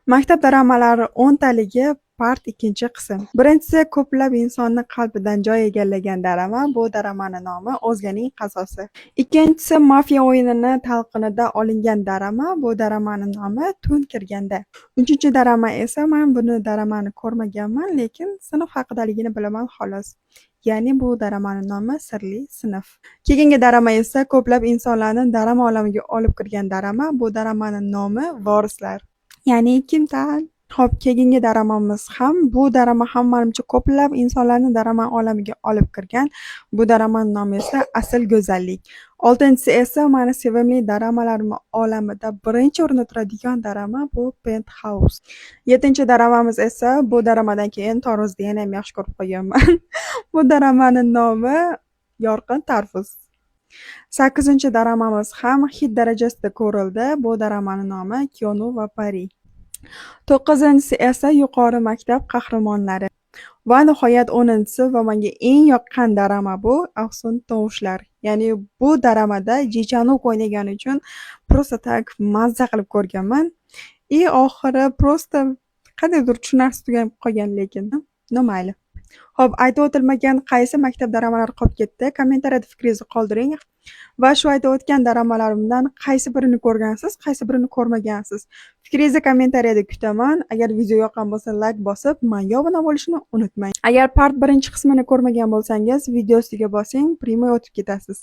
Maktab dramalari 10 taligi part 2-qism. Birinchisi ko'plab insonni qalbidan joy egallagan drama. Bu dramaning nomi O'zganing qazosi. Ikkinchisi mafiya o'yinini talqinida olingan drama. Bu dramaning nomi Tun kirganda. Uchinchi drama esa men buni dramani ko'rmaganman, lekin sinf haqidaligini bilaman xolos. Ya'ni bu dramaning nomi Sirli sinf. Keyingi drama esa ko'plab insonlarni drama olamiga olib kirgan drama. Bu dramaning nomi Vorislar. Ya'ni Kimtan. Xo'p, keyingi dramamiz ham bu drama ham menimcha ko'plab insonlarni drama olamiga olib kirgan. Bu dramaning nomi esa Asl go'zallik. 6-si esa meni sevimli dramalarim olamida birinchi o'rinda turadigan drama bu Penthouse. 7-chi dramamiz esa bu dramadan keyin To'g'risida yana ham yaxshi ko'rib qolganman. Bu dramaning nomi Yorqin tarvuz. 8-chi dramamiz ham hit darajasida ko'rildi. Bu dramaning nomi Kyonu va Pari. 9-si esa yuqori maktab qahramonlari. Va nihoyat 10-si va menga eng yoqqan drama bu Afsun tovushlar. Ya'ni bu dramada Ji Chanuk o'ynagani uchun просто tak mazza qilib ko'rganman. Oxiri просто qandaydir tushunarsiz tuganib qolgan, lekin mayli. Xo'p, aytib o'tilmagan qaysi maktab dramalari qolib ketdi? Kommentariyada fikringizni qoldiring. Va shu aytib o'tgan dramalarimdan qaysi birini ko'rgansiz, qaysi birini ko'rmagansiz? Fikringizni kommentariyada kutaman. Agar video yoqqan bo'lsa, like bosib, menga obuna bo'lishni unutmang. Agar part 1-qismini ko'rmagan bo'lsangiz, video ustiga bosing, primoy o'tib ketasiz.